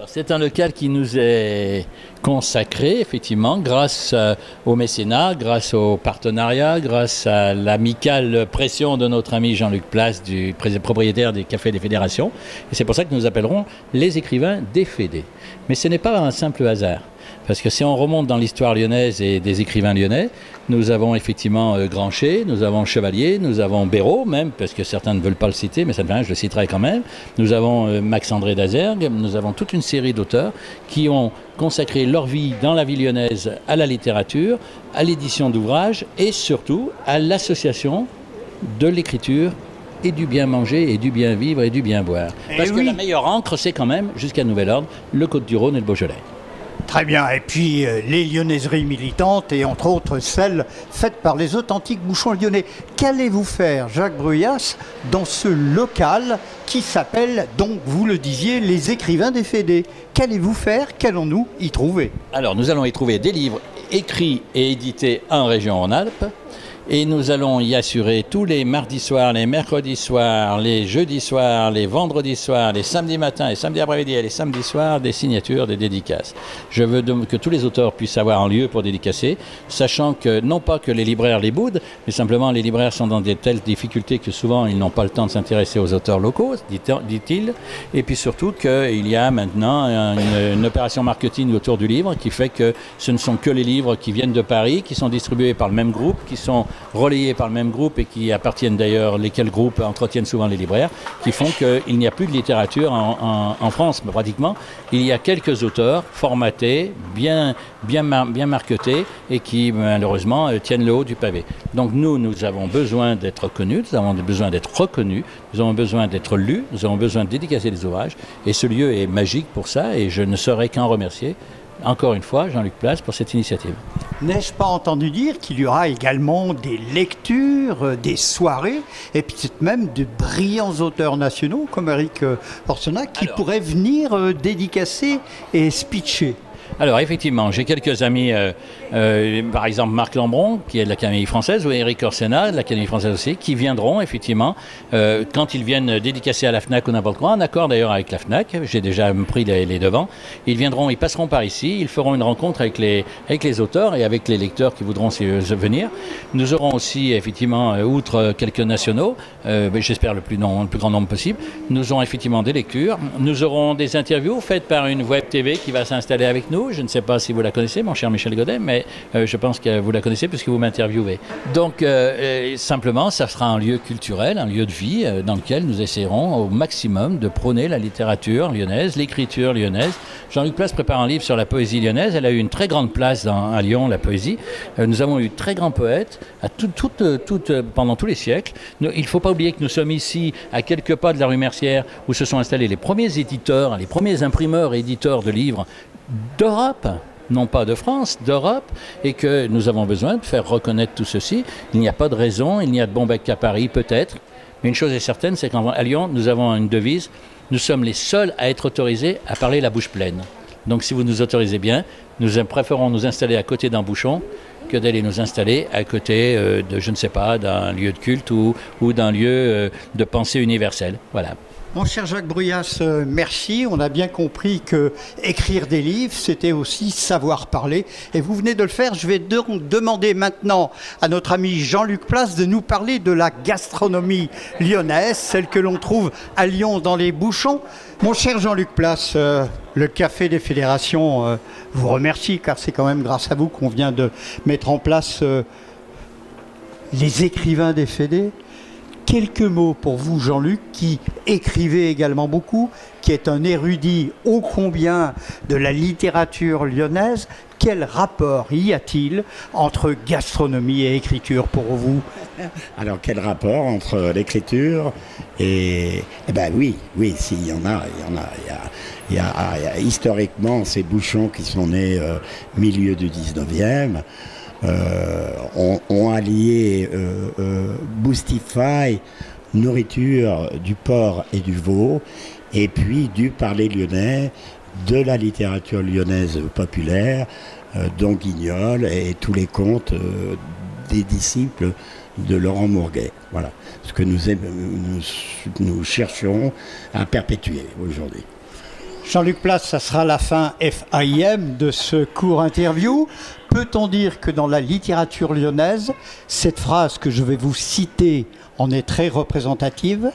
C'est un local qui nous est consacré, effectivement, grâce au mécénat, grâce au partenariat, grâce à l'amicale pression de notre ami Jean-Luc Place, du propriétaire des Cafés des Fédérations. Et c'est pour ça que nous appellerons les écrivains des Fédés. Mais ce n'est pas un simple hasard. Parce que si on remonte dans l'histoire lyonnaise et des écrivains lyonnais, nous avons effectivement Grancher, nous avons Chevalier, nous avons Béraud même, parce que certains ne veulent pas le citer, mais ça ne fait rien, je le citerai quand même. Nous avons Max-André d'Azergues, nous avons toute une série d'auteurs qui ont consacré leur vie dans la vie lyonnaise à la littérature, à l'édition d'ouvrages et surtout à l'association de l'écriture et du bien manger et du bien vivre et du bien boire. Parce que la meilleure encre, c'est quand même, jusqu'à nouvel ordre, le Côtes-du-Rhône et le Beaujolais. Très bien, et puis les lyonnaiseries militantes et entre autres celles faites par les authentiques bouchons lyonnais. Qu'allez-vous faire, Jacques Bruyas, dans ce local qui s'appelle, donc vous le disiez, les écrivains des Fédés? Qu'allez-vous faire? Qu'allons-nous y trouver? Alors nous allons y trouver des livres écrits et édités en région Rhône-Alpes. Et nous allons y assurer tous les mardis soirs, les mercredis soirs, les jeudis soirs, les vendredis soirs, les samedis matins, les samedis après-midi et les samedis soirs, des signatures, des dédicaces. Je veux que tous les auteurs puissent avoir un lieu pour dédicacer, sachant que non pas que les libraires les boudent, mais simplement les libraires sont dans de telles difficultés que souvent ils n'ont pas le temps de s'intéresser aux auteurs locaux, dit-il. Et puis surtout qu'il y a maintenant une opération marketing autour du livre qui fait que ce ne sont que les livres qui viennent de Paris, qui sont distribués par le même groupe, qui sont relayés par le même groupe et qui appartiennent d'ailleurs, lesquels groupes entretiennent souvent les libraires, qui font qu'il n'y a plus de littérature en France, pratiquement. Il y a quelques auteurs formatés, bien marketés et qui malheureusement tiennent le haut du pavé. Donc nous avons besoin d'être connus, nous avons besoin d'être reconnus, nous avons besoin d'être lus, nous avons besoin de dédicacer des ouvrages et ce lieu est magique pour ça et je ne saurais qu'en remercier. Encore une fois, Jean-Luc Place pour cette initiative. N'ai-je pas entendu dire qu'il y aura également des lectures, des soirées, et peut-être même de brillants auteurs nationaux comme Eric Orsenat qui pourraient venir dédicacer et speecher? Alors effectivement, j'ai quelques amis, par exemple Marc Lambron, qui est de l'Académie française, ou Eric Orsenat, de l'Académie française aussi, qui viendront effectivement, quand ils viennent dédicacer à la FNAC ou n'importe quoi, en accord d'ailleurs avec la FNAC, j'ai déjà pris les devants, ils passeront par ici, ils feront une rencontre avec les auteurs et avec les lecteurs qui voudront venir. Nous aurons aussi effectivement, outre quelques nationaux, j'espère le plus grand nombre possible, nous aurons effectivement des lectures, nous aurons des interviews faites par une web TV qui va s'installer avec nous. Je ne sais pas si vous la connaissez, mon cher Michel Godet, mais je pense que vous la connaissez puisque vous m'interviewez. Donc, simplement, ça sera un lieu culturel, un lieu de vie dans lequel nous essaierons au maximum de prôner la littérature lyonnaise, l'écriture lyonnaise. Jean-Luc Place prépare un livre sur la poésie lyonnaise. Elle a eu une très grande place à Lyon, la poésie. Nous avons eu de très grands poètes pendant tous les siècles. Il ne faut pas oublier que nous sommes ici, à quelques pas de la rue Mercière, où se sont installés les premiers éditeurs, les premiers imprimeurs et éditeurs de livres d'Europe, non pas de France, d'Europe, et que nous avons besoin de faire reconnaître tout ceci. Il n'y a pas de raison, il n'y a de bon bec qu'à Paris peut-être, mais une chose est certaine, c'est qu'à Lyon, nous avons une devise, nous sommes les seuls à être autorisés à parler la bouche pleine. Donc si vous nous autorisez bien, nous préférons nous installer à côté d'un bouchon que d'aller nous installer à côté de, je ne sais pas, d'un lieu de culte ou d'un lieu de pensée universelle. Voilà. Mon cher Jacques Bruyas, merci. On a bien compris que écrire des livres, c'était aussi savoir parler. Et vous venez de le faire. Je vais donc demander maintenant à notre ami Jean-Luc Place de nous parler de la gastronomie lyonnaise, celle que l'on trouve à Lyon dans les bouchons. Mon cher Jean-Luc Place, le Café des Fédérations vous remercie, car c'est quand même grâce à vous qu'on vient de mettre en place les écrivains des Fédés. Quelques mots pour vous, Jean-Luc, qui écrivez également beaucoup, qui est un érudit ô combien de la littérature lyonnaise. Quel rapport y a-t-il entre gastronomie et écriture pour vous? Alors, quel rapport entre l'écriture et... Eh bien oui, s'il y en a. Il y a historiquement ces bouchons qui sont nés milieu du 19e. ont allié Boostify, nourriture du porc et du veau, et puis du parler lyonnais, de la littérature lyonnaise populaire, dont Guignol et tous les contes des disciples de Laurent Mourguet. Voilà ce que nous chercherons à perpétuer aujourd'hui. Jean-Luc Place, ça sera la fin FAIM de ce court interview. Peut-on dire que dans la littérature lyonnaise, cette phrase que je vais vous citer en est très représentative?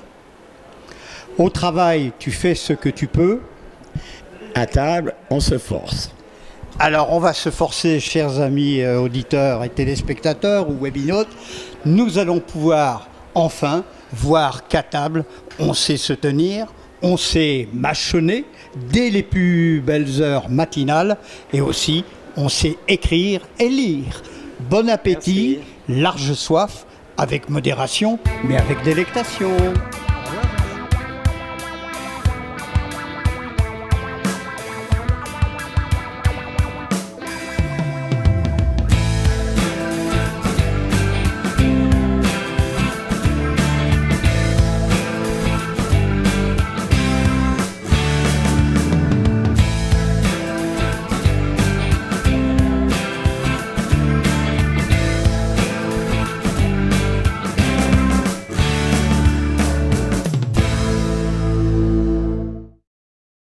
Au travail, tu fais ce que tu peux. À table, on se force. Alors, on va se forcer, chers amis auditeurs et téléspectateurs ou webinautes. Nous allons pouvoir enfin voir qu'à table, on sait se tenir, on sait mâchonner dès les plus belles heures matinales et aussi on sait écrire et lire. Bon appétit, large soif, avec modération, mais avec délectation.